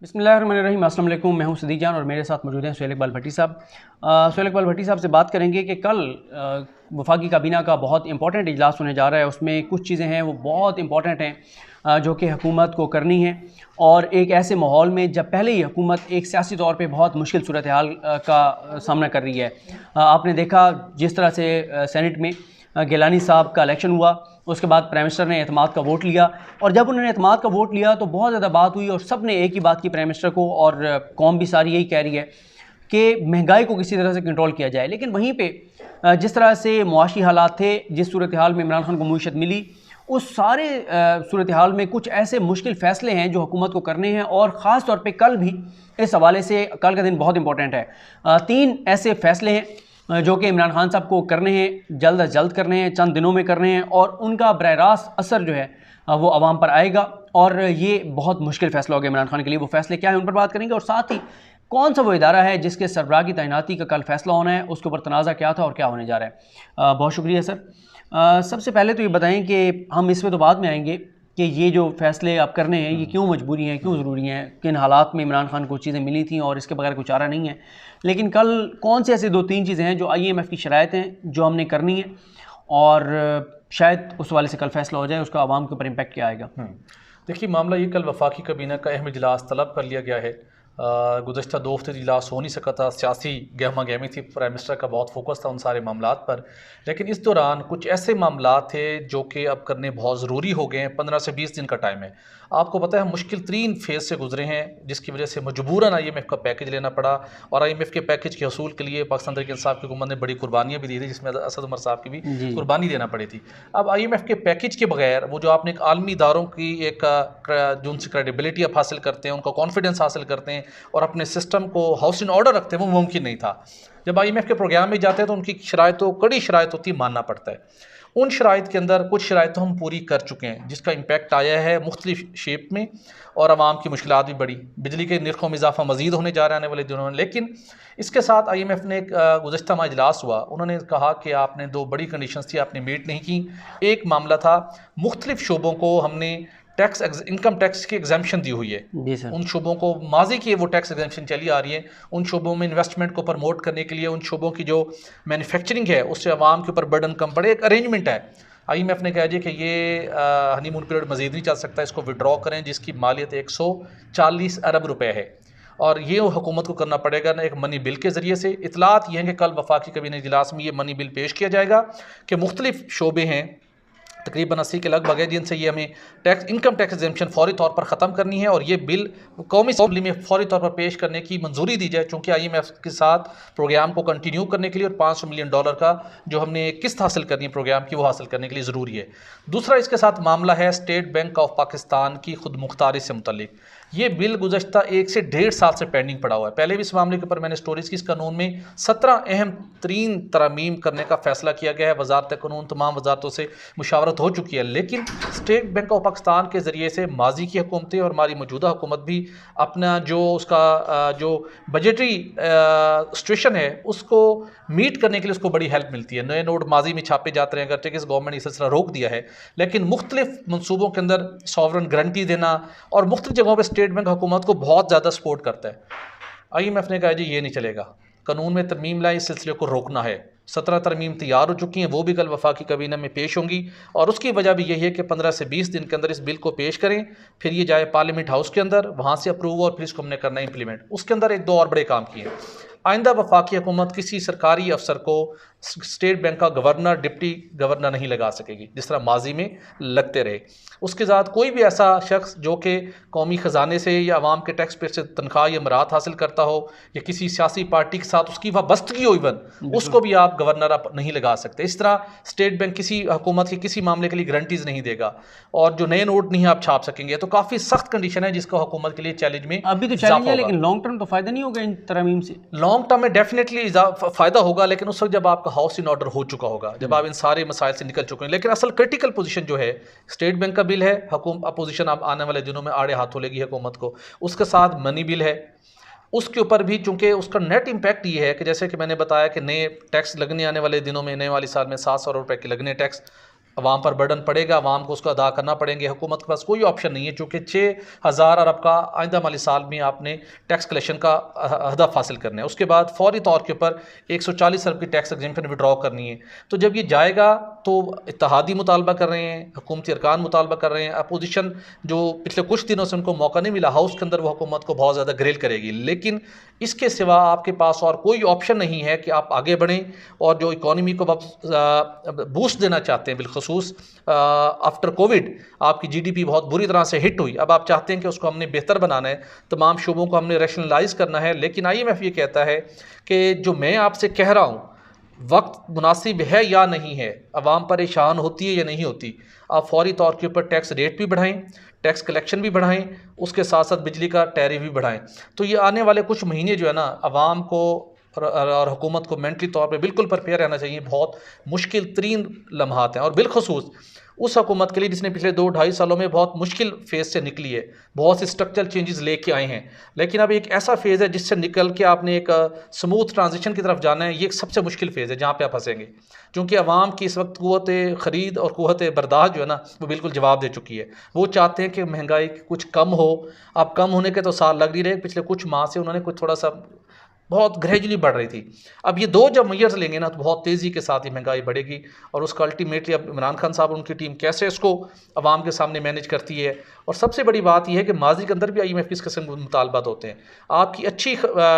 बिस्मिल्लाहिर्रहमानिर्रहीम। अस्सलाम वालेकुम। मैं हूं सदीक जान और मेरे साथ मौजूद हैं सुहेल इकबाल भट्टी साहब। सुहेल इकबाल भट्टी साहब से बात करेंगे कि कल वफाकी काबीना का बहुत इंपॉर्टेंट इजलास होने जा रहा है। उसमें कुछ चीज़ें हैं वो बहुत इंपॉर्टेंट हैं जो कि हुकूमत को करनी है, और एक ऐसे माहौल में जब पहले ही हुकूमत एक सियासी तौर पे बहुत मुश्किल सूरत हाल का सामना कर रही है। आपने देखा जिस तरह से सेनेट में गिलानी साहब का इलेक्शन हुआ, उसके बाद प्राइम मिनिस्टर ने एतमाद का वोट लिया, और जब उन्होंने एतमाद का वोट लिया तो बहुत ज़्यादा बात हुई और सब ने एक ही बात की प्राइम मिनिस्टर को, और कौम भी सारी यही कह रही है कि महंगाई को किसी तरह से कंट्रोल किया जाए। लेकिन वहीं पे जिस तरह से मुआशी हालात थे, जिस सूरत हाल में इमरान खान को मईशत मिली, उस सारे सूरत हाल में कुछ ऐसे मुश्किल फ़ैसले हैं जो हुकूमत को करने हैं, और ख़ास तौर पे कल भी इस हवाले से कल का दिन बहुत इंपॉर्टेंट है। 3 ऐसे फ़ैसले हैं जो कि इमरान खान साहब को करने हैं, जल्द अज जल्द करने हैं, चंद दिनों में करने हैं, और उनका बरह रास्त असर जो है वो आवाम पर आएगा, और ये बहुत मुश्किल फ़ैसला होगा इमरान खान के लिए। वो फ़ैसले क्या है उन पर बात करेंगे, और साथ ही कौन सा वो इदारा है जिसके सरबराह की तैनाती का कल फ़ैसला होना है, उसके ऊपर तनाज़ा क्या था और क्या होने जा रहा है। बहुत शुक्रिया सर। सबसे पहले तो ये बताएं कि हम इसमें तो बाद में आएंगे कि ये जो फ़ैसले आप करने हैं ये क्यों मजबूरी हैं, क्यों ज़रूरी हैं, किन हालात में इमरान खान को चीज़ें मिली थी और इसके बगैर कुछ चारा नहीं है। लेकिन कल कौन से ऐसे 2-3 चीज़ें हैं जो IMF की शराइत हैं जो हमने करनी है, और शायद उस वाले से कल फैसला हो जाए, उसका आवाम के ऊपर इम्पैक्ट क्या आएगा। देखिए, मामला ये कल वफाकी काबीना का अहम इजलास तलब कर लिया गया है। गुज़श्ता 2 हफ्ते इजलास हो नहीं सका था, सियासी गहमा गहमी थी, प्राइम मिनिस्टर का बहुत फोकस था उन सारे मामलात पर। लेकिन इस दौरान कुछ ऐसे मामलात थे जो कि अब करने बहुत ज़रूरी हो गए हैं। 15 से 20 दिन का टाइम है। आपको पता है हम मुश्किल तरीन फेज़ से गुजरे हैं, जिसकी वजह से मजबूरन IMF का पैकेज लेना पड़ा, और IMF के पैकेज के हसूल के लिए पाकिस्तान तहरीक इंसाफ की हुकूमत ने बड़ी कुर्बानियाँ भी दी थी, जिसमें असद उमर साहब की भी कुर्बानी देना पड़ी थी। अब IMF के पैकेज के बगैर वो जो आपने एक आलमी इदारों की एक जो उनसे क्रेडिबिलिटी आप हासिल करते हैं, उनका कॉन्फिडेंस हासिल करते हैं और अपने सिस्टम को हाउस इन ऑर्डर रखते हैं, वो मुमकिन नहीं था। जब IMF के प्रोग्राम में जाते हैं तो उनकी शराइतों, कड़ी शराइत होती है, मानना पड़ता है। उन शराइत के अंदर कुछ शराइत तो हम पूरी कर चुके हैं, जिसका इम्पैक्ट आया है मुख्तलिफ शेप में, और आवाम की मुश्किलात भी बढ़ी। बिजली के निर्खों में इजाफा मजीद होने जा रहा है आने वाले दिनों में। लेकिन इसके साथ IMF ने एक गुज़श्ता माह इजलास हुआ, उन्होंने कहा कि आपने 2 बड़ी कंडीशंस थी, आपने मीट नहीं की। एक मामला था मुख्तलिफ शोबों को हमने इनकम टैक्स की एग्जाम्पशन दी हुई है। उन शोबों को माजी की वो टैक्स एग्जाम्पशन चली आ रही है, उन शोबों में इन्वेस्टमेंट को प्रमोट करने के लिए, उन शोबों की जो मैन्युफैक्चरिंग है उससे आवाम के ऊपर बर्डन कम पड़े, एक अरेंजमेंट है। IMF ने कहा जी कि ये हनीमून पीरियड मजीद नहीं चल सकता, इसको विड्रॉ करें, जिसकी मालियत 140 अरब रुपए है, और ये हुकूमत को करना पड़ेगा ना एक मनी बिल के ज़रिए से। इतलात ये हैं कि कल वफाकी काबीना इजलास में ये मनी बिल पेश किया जाएगा कि मुख्तलिफ शोबे हैं, तकरीबन 80 के लगभग है, जिनसे ये हमें इनकम टैक्स एग्जेम्पशन फौरी तौर पर ख़त्म करनी है, और ये बिल कौमी असेंबली में फौरी तौर पर पेश करने की मंजूरी दी जाए, चूँकि IMF के साथ प्रोग्राम को कंटिन्यू करने के लिए, और $500 मिलियन का जो हमने किस्त हासिल करनी है प्रोग्राम की, वो हासिल करने के लिए ज़रूरी है। दूसरा इसके साथ मामला है स्टेट बैंक ऑफ पाकिस्तान की खुद मुख्तारी से मुतल्लिक। ये बिल गुज़श्ता 1 से 1.5 साल से पेंडिंग पड़ा हुआ है। पहले भी इस मामले के ऊपर मैंने स्टोरीज की, इस कानून में 17 अहम तरीन तरमीम करने का फैसला किया गया है। वजारत कानून तमाम वजारतों से मुशावरत हो चुकी है, लेकिन स्टेट बैंक ऑफ पाकिस्तान के ज़रिए से माजी की हुकूमतें और हमारी मौजूदा हुकूमत भी अपना जो उसका जो बजटरी सिचुएशन है उसको मीट करने के लिए उसको बड़ी हेल्प मिलती है। नए नोट माजी में छापे जाते हैं, अगरचे कि इस गवर्नमेंट ने सिलसिला रोक दिया है, लेकिन मुख्तलिफ मनसूबों के अंदर सॉवरन गारंटी देना और मुख्तलिफ जगहों पर स्टेट बैंक हुकूमत को बहुत ज़्यादा सपोर्ट करता है। IMF ने कहा जी ये नहीं चलेगा, कानून में तरमीम लाए, इस सिलसिले को रोकना है। 17 तरमीम तैयार हो चुकी हैं, वो भी कल वफाकी काबीना में पेश होंगी, और उसकी वजह भी यही है कि 15 से 20 दिन के अंदर इस बिल को पेश करें, फिर ये जाए पार्लियामेंट हाउस के अंदर, वहाँ से अप्रूव, और फिर इसको हमने करना है इम्प्लीमेंट। उसके अंदर 1-2 और बड़े काम किए। आइंदा वफाकी हुकूमत किसी सरकारी अफसर को स्टेट बैंक का गवर्नर, डिप्टी गवर्नर नहीं लगा सकेगी, जिस तरह माजी में लगते रहे। उसके साथ कोई भी ऐसा शख्स जो कि कौमी ख़जाने से या आवाम के टैक्स पे से तनख्वाह या मराहत हासिल करता हो, या किसी सियासी पार्टी के साथ उसकी वाबस्तगी हो, इवन उसको भी आप गवर्नर आप नहीं लगा सकते। इस तरह स्टेट बैंक किसी हुकूमत के किसी मामले के लिए गारंटीज नहीं देगा, और जो नए नोट नहीं आप छाप सकेंगे। तो काफ़ी सख्त कंडीशन है, जिसका हुकूमत के लिए चैलेंज में अभी तो चैलेंज है, लेकिन लॉन्ग टर्म तो फ़ायदा नहीं होगा इन तरमीम से। लॉन्ग टर्म में डेफिनेटली फ़ायदा होगा, लेकिन उस वक्त जब आपका हाउस इन ऑर्डर हो चुका होगा, जब आप इन सारे मसाइल से निकल चुके हैं। लेकिन असल क्रिटिकल पोजीशन जो है, स्टेट बैंक का बिल है, अपोजिशन आप आने वाले दिनों में आड़े हाथों लेगी हुकूमत को, उसके साथ मनी बिल है, उसके ऊपर भी चूंकि उसका नेट इम्पैक्ट ये है कि जैसे कि मैंने बताया कि नए टैक्स लगने आने वाले दिनों में, नए वाले साल में 700 रुपये के लगने टैक्स, अवाम पर बर्डन पड़ेगा, अवाम को उसको अदा करना पड़ेंगे। हुकूमत के पास कोई ऑप्शन नहीं है, चूँकि 6,000 अरब का आइंदा माली साल में आपने टैक्स कलेक्शन का हदफ हासिल करना है। उसके बाद फौरी तौर के ऊपर 140 अरब की टैक्स एग्जेम्पशन विड्रॉ करनी है। तो जब ये जाएगा तो इत्तेहादी मुतालबा कर रहे हैं, हुकूमती अरकान मुतालबा कर रहे हैं, अपोजिशन जो पिछले कुछ दिनों से उनको मौका नहीं मिला हाउस के अंदर, वो हुकूमत को बहुत ज़्यादा ग्रिल करेगी। लेकिन इसके सिवा आपके पास और कोई ऑप्शन नहीं है कि आप आगे बढ़ें और जो इकॉनमी को बूस्ट देना चाहते हैं। बिलखसूस आफ्टर कोविड आपकी जीडीपी बहुत बुरी तरह से हिट हुई, अब आप चाहते हैं कि उसको हमने बेहतर बनाना है, तमाम शोबों को हमने रैशनलाइज करना है। लेकिन IMF ये कहता है कि जो मैं आपसे कह रहा हूँ वक्त मुनासिब है या नहीं है, अवाम परेशान होती है या नहीं होती, आप फौरी तौर के ऊपर टैक्स रेट भी बढ़ाएं, टैक्स कलेक्शन भी बढ़ाएं, उसके साथ साथ बिजली का टैरिफ भी बढ़ाएं। तो ये आने वाले कुछ महीने जो है ना, अवाम को और हुकूमत को मेंटली तौर पे बिल्कुल प्रिपेयर रहना चाहिए। बहुत मुश्किल तरीन लम्हात हैं, और बिलखसूस उस हुकूमत के लिए जिसने पिछले 2-2.5 सालों में बहुत मुश्किल फेज़ से निकली है, बहुत से स्ट्रक्चरल चेंजेस लेके आए हैं। लेकिन अब एक ऐसा फेज़ है जिससे निकल के आपने एक स्मूथ ट्रांजिशन की तरफ जाना है। ये एक सबसे मुश्किल फेज़ है जहाँ पे आप फंसेंगे, क्योंकि अवाम की इस वक्त क़ुव्वत ख़रीद और क़ुव्वत बर्दाश्त जो है ना, वो बिल्कुल जवाब दे चुकी है। वो चाहते हैं कि महंगाई कुछ कम हो। अब कम होने के तो साल लग नहीं रहे, पिछले कुछ माह से उन्होंने कुछ थोड़ा सा बहुत ग्रेजुअली बढ़ रही थी। अब ये 2 जब मेजर्स लेंगे ना, तो बहुत तेज़ी के साथ ही महंगाई बढ़ेगी, और उसका अल्टीमेटली अब इमरान खान साहब और उनकी टीम कैसे इसको अवाम के सामने मैनेज करती है। और सबसे बड़ी बात यह है कि माजी के अंदर भी IMF की इस किस्म के मुतालबात होते हैं। आपकी अच्छी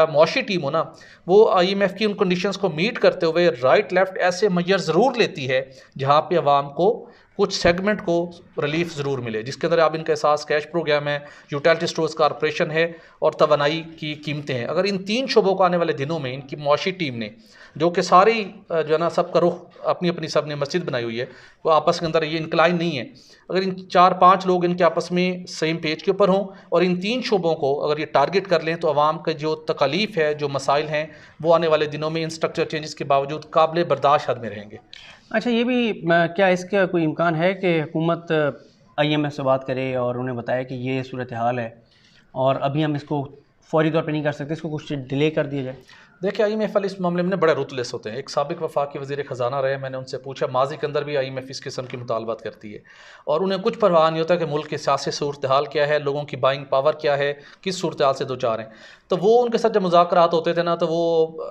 मुआशी टीम हो ना, वो IMF की उन कंडीशंस को मीट करते हुए राइट लेफ्ट ऐसे मेजर ज़रूर लेती है जहाँ पे अवाम को कुछ सेगमेंट को रिलीफ ज़रूर मिले, जिसके अंदर आप इनका एहसास कैश प्रोग्राम है, यूटिलिटी स्टोर्स कॉरपोरेशन है, और तवानाई की कीमतें हैं। अगर इन 3 शोबों को आने वाले दिनों में इनकी मुआशी टीम ने, जो कि सारी जो है ना सबका रुख अपनी अपनी सब ने मस्जिद बनाई हुई है, वो आपस के अंदर ये इंक्लाइन नहीं है, अगर इन 4-5 लोग इनके आपस में सेम पेज के ऊपर हों और इन 3 शोबों को अगर ये टारगेट कर लें, तो अवाम का जो तकलीफ़ है, जो मसाइल हैं, वो आने वाले दिनों में इन स्ट्रक्चर चेंजेस के बावजूद काबिल बर्दाश्त हद में रहेंगे। अच्छा, ये भी क्या इसका कोई इम्कान है कि हुकूमत IMF से बात करे और उन्हें बताए कि ये सूरत हाल है और अभी हम इसको फौरी तौर पे नहीं कर सकते, इसको कुछ डिले कर दिया जाए? देखिए, IMF वाले इस मामले में बड़े रुतलेस होते हैं। एक साबिक वफाकी वज़ीर ख़जाना रहे, मैंने उनसे पूछा, माजी के अंदर भी IMF इस किस्म की मुतालबात करती है और उन्हें कुछ परवाह नहीं होता कि मुल्क के सियासी सूरत हाल क्या है, लोगों की बाइंग पावर क्या है, किस सूरत हाल से दो चार हैं। तो वो उनके साथ जब मुज़ाकरात होते थे ना, तो वो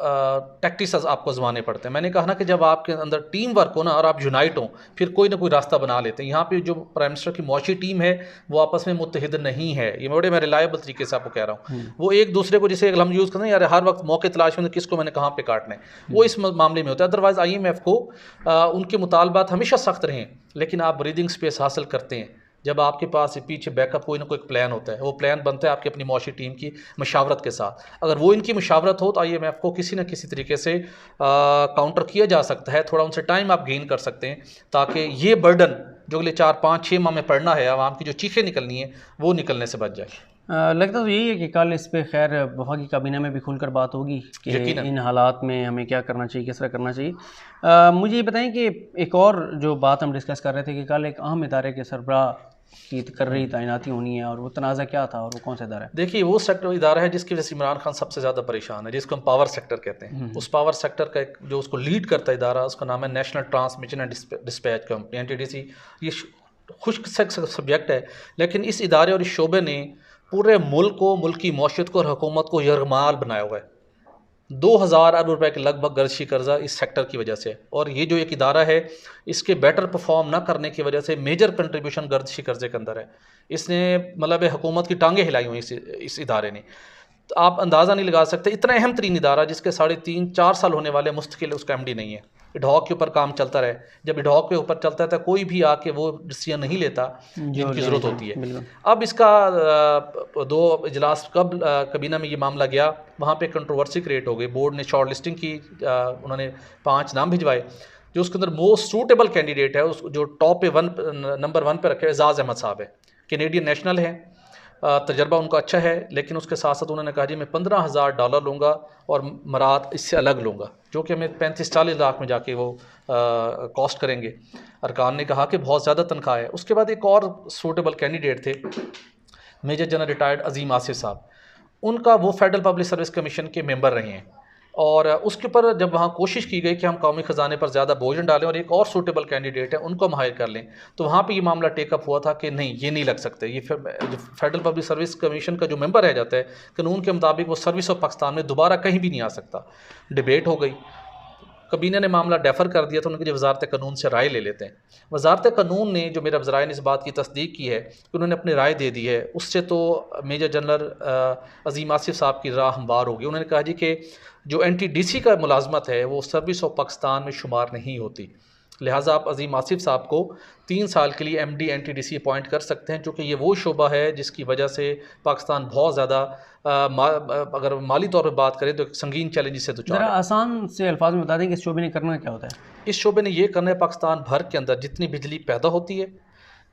टैक्टिक्स आपको आज़माने पड़ते हैं। मैंने कहा ना कि जब आपके अंदर टीम वर्क हो ना और आप यूनाइट हों, फिर कोई ना कोई रास्ता बना लेते हैं। यहाँ पे जो प्राइम मिनिस्टर की मुआशी टीम है, वो आपस में मुत्तहिद नहीं है। ये बड़े मैं रिलायबल तरीके से आपको कह रहा हूँ। वो एक दूसरे को जैसे हम यूज़ करते हैं, यार हर वक्त मौके तलाश में किसको मैंने कहाँ पे काटना है, वो इस मामले में होता है। अदरवाइज़ IMF को उनके मुतालबात हमेशा सख्त रहें, लेकिन आप ब्रीदिंग स्पेस हासिल करते हैं जब आपके पास पीछे बैकअप कोई ना कोई प्लान होता है। वो प्लान बनता है आपकी अपनी मुआशी टीम की मशावरत के साथ। अगर वो इनकी मशावरत हो तो IMF को किसी न किसी तरीके से काउंटर किया जा सकता है। थोड़ा उनसे टाइम आप गेन कर सकते हैं, ताकि ये बर्डन जो अगले 4-5-6 माह में पड़ना है, आवाम की जो चीखें निकलनी है, वो निकलने से बच जाए। लगता तो यही है कि कल इस पे खैर वफाकी काबीना में भी खुलकर बात होगी कि इन हालात में हमें क्या करना चाहिए, किस तरह करना चाहिए। मुझे ये बताएं कि एक और जो बात हम डिस्कस कर रहे थे कि कल एक अहम इदारे के सरबराह की तकर्री तैनाती होनी है, और वो तनाज़ा क्या था और वो कौन सा इदारा है? देखिए, वो सेक्टर इदारा है जिसकी वजह से इमरान खान सबसे ज़्यादा परेशान है, जिसको हम पावर सेक्टर कहते हैं। उस पावर सेक्टर का जो उसको लीड करता है इदारा, उसका नाम है national transmission and dispatch company, NTDC। ये खुश्क सब्जेक्ट है, लेकिन इस इदारे और इस शोबे ने पूरे मुल्क को, मुल्क की मौशियत को और हुकूमत को यरगमाल बनाया हुआ है। 2000 अरब रुपए के लगभग गर्शी कर्जा इस सेक्टर की वजह से। और ये जो एक इदारा है, इसके बेटर परफॉर्म ना करने की वजह से मेजर कंट्रीब्यूशन गर्शी कर्जे के अंदर है। इसने मतलब हुकूमत की टांगें हिलाई हुई इस इदारे ने। तो आप अंदाज़ा नहीं लगा सकते, इतना अहम तरीन इदारा जिसके 3.5-4 साल होने वाले, मुस्तकिल उसका MD नहीं है। इडहॉक के ऊपर काम चलता रहे। जब इडहॉक के ऊपर चलता है तो कोई भी आके वो डिसीजन नहीं लेता जिनकी ज़रूरत होती है। अब इसका 2 इजलास कब कबीना में ये मामला गया, वहाँ पे कंट्रोवर्सी क्रिएट हो गई। बोर्ड ने शॉर्ट लिस्टिंग की, उन्होंने 5 नाम भिजवाए। जो उसके अंदर मोस्ट सूटेबल कैंडिडेट है, उस जो टॉप पे नंबर 1 पे रखे एजाज़ अहमद साहब है, कैनेडियन नेशनल है, तजर्बा उनका अच्छा है। लेकिन उसके साथ साथ उन्होंने कहा जी मैं $15,000 लूँगा और मराद इससे अलग लूँगा, जो कि हमें 35-40 लाख में जाके वो कॉस्ट करेंगे। अरकान ने कहा कि बहुत ज़्यादा तनख्वाह है। उसके बाद एक और सूटेबल कैंडिडेट थे, मेजर जनरल रिटायर्ड अजीम आसिफ साहब। उनका वो फेडरल पब्लिक सर्विस कमीशन के मेंबर रहे हैं और उसके ऊपर जब वहाँ कोशिश की गई कि हम कौमी ख़जाने पर ज़्यादा बोझ न डालें और एक और सूटेबल कैंडिडेट है उनको हम हायर कर लें, तो वहाँ पे ये मामला टेकअप हुआ था कि नहीं, ये नहीं लग सकते, ये जो फेडरल पब्लिक सर्विस कमीशन का जो मेंबर रह जाता है कानून के मुताबिक वो सर्विस ऑफ पाकिस्तान में दोबारा कहीं भी नहीं आ सकता। डिबेट हो गई, कबीना ने मामला डेफर कर दिया, तो उनकी वजारत कानून से राय ले लेते हैं। वजारत कानून ने, जो मेरा ज़राए ने इस बात की तस्दीक की है कि उन्होंने अपनी राय दे दी है, उससे तो मेजर जनरल अजीम आसिफ साहब की राह हमवार होगी। उन्होंने कहा जी कि जो NTDC का मुलाजमत है वो सर्विस ऑफ पाकिस्तान में शुमार नहीं होती, लिहाजा आप अजीम आसिफ साहब को 3 साल के लिए MD NTDC अपॉइंट कर सकते हैं, क्योंकि ये वो शोबा है जिसकी वजह से पाकिस्तान बहुत ज़्यादा अगर माली तौर पर बात करें तो संगीन चैलेंज से ज़रा आसान से अल्फाज में बता दें कि इस शोबे ने करना क्या होता है। इस शोबे ने ये करना है, पाकिस्तान भर के अंदर जितनी बिजली पैदा होती है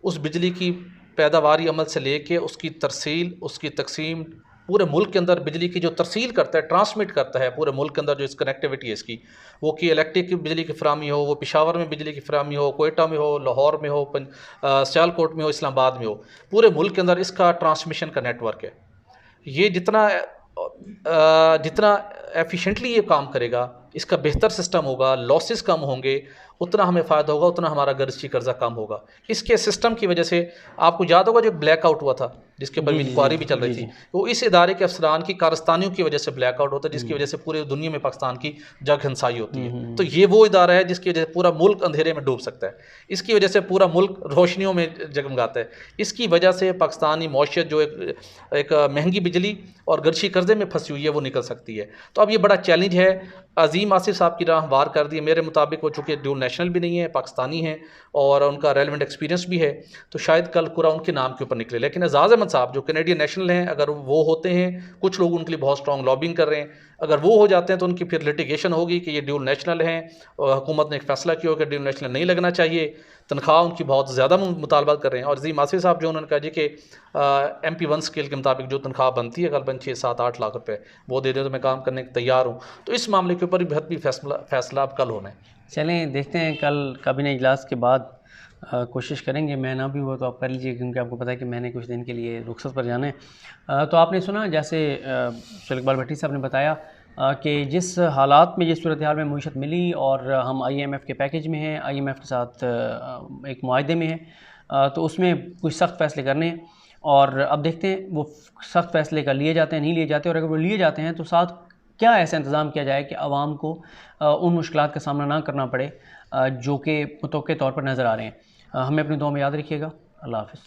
उस बिजली की पैदावारी अमल से लेके उसकी तरसील, उसकी तकसीम, पूरे मुल्क के अंदर बिजली की जो तरसील करता है, ट्रांसमिट करता है पूरे मुल्क के अंदर, जो इस कनेक्टिविटी है इसकी, वो कि इलेक्ट्रिक की बिजली की फरामी हो, वो पेशावर में बिजली की फरामी हो, कोयटा में हो, लाहौर में हो, सियालकोट में हो, इस्लामाबाद में हो, पूरे मुल्क के अंदर इसका ट्रांसमिशन का नेटवर्क है। ये जितना एफिशिएंटली ये काम करेगा, इसका बेहतर सिस्टम होगा, लॉसेस कम होंगे, उतना हमें फ़ायदा होगा, उतना हमारा गर्जी कर्जा कम होगा। इसके सिस्टम की वजह से आपको याद होगा जो ब्लैकआउट हुआ था जिसके ऊपर इंक्वायरी भी चल रही थी, वो इस इदारे के अफसरान की कारस्तानियों की वजह से ब्लैकआउट होता है, जिसकी वजह से पूरे दुनिया में पाकिस्तान की जग हिंसाई होती है। तो ये वो इदारा है जिसकी वजह से पूरा मुल्क अंधेरे में डूब सकता है, इसकी वजह से पूरा मुल्क रोशनियों में जगमगाता है। इसकी वजह से पाकिस्तानी मौशियत जो एक महंगी बिजली और गर्शी कर्जे में फंसी हुई है वो निकल सकती है। तो अब ये बड़ा चैलेंज है। अजीम आसिफ साहब की राह हमवार कर दी, मेरे मुताबिक वो चूँकि ड्यूल नेशनल भी नहीं है, पाकिस्तानी हैं और उनका रेलिवेंट एक्सपीरियंस भी है, तो शायद कल कुरा उनके नाम के ऊपर निकले। लेकिन एजाज़ अहमद साहब जो कैनेडियन नेशनल हैं, अगर वो होते हैं, कुछ लोग उनके लिए बहुत स्ट्रॉन्ग लॉबिंग कर रहे हैं, अगर वो हो जाते हैं तो उनकी फिर लिटिगेशन होगी कि ये ड्यूल नेशनल हैं और हुकूमत ने एक फ़ैसला किया हो कि ड्यूल नेशनल नहीं लगना चाहिए, तनख्वाह उनकी बहुत ज़्यादा मुतालबा कर रहे हैं। और अजीम आसिफ साहब जो उन्होंने कहा जी कि MP1 स्केल के मुताबिक जो तनख्वाह बनती है करीबन 6-7-8 लाख रुपए वो दे दें तो मैं काम करने को तैयार हूँ। तो इस मामले के ऊपर भी बेहद भी फैसला अब कल होना है। चलें देखते हैं, कल काबीना इजलास के बाद कोशिश करेंगे, मैं ना भी हुआ तो आप कर लीजिए, क्योंकि आपको पता है कि मैंने कुछ दिन के लिए रुखसत पर जाना है। तो आपने सुना जैसे शोएल इकबाल भट्टी साहब ने बताया कि जिस हालात में, जिस सूरत हाल में मईशत मिली और हम IMF के पैकेज में हैं, IMF के साथ एक मुआहदे में हैं, तो उसमें कुछ सख्त फ़ैसले करने हैं और अब देखते हैं वो सख्त फ़ैसले का लिए जाते हैं, नहीं लिए जाते, और अगर वो लिए जाते हैं तो साथ क्या ऐसा इंतज़ाम किया जाए कि आवाम को उन मुश्किलात का सामना ना करना पड़े जो कि मुतवक्के तौर पर नज़र आ रहे हैं। हमें अपनी दुआ में याद रखिएगा। अल्लाह हाफ़िज़।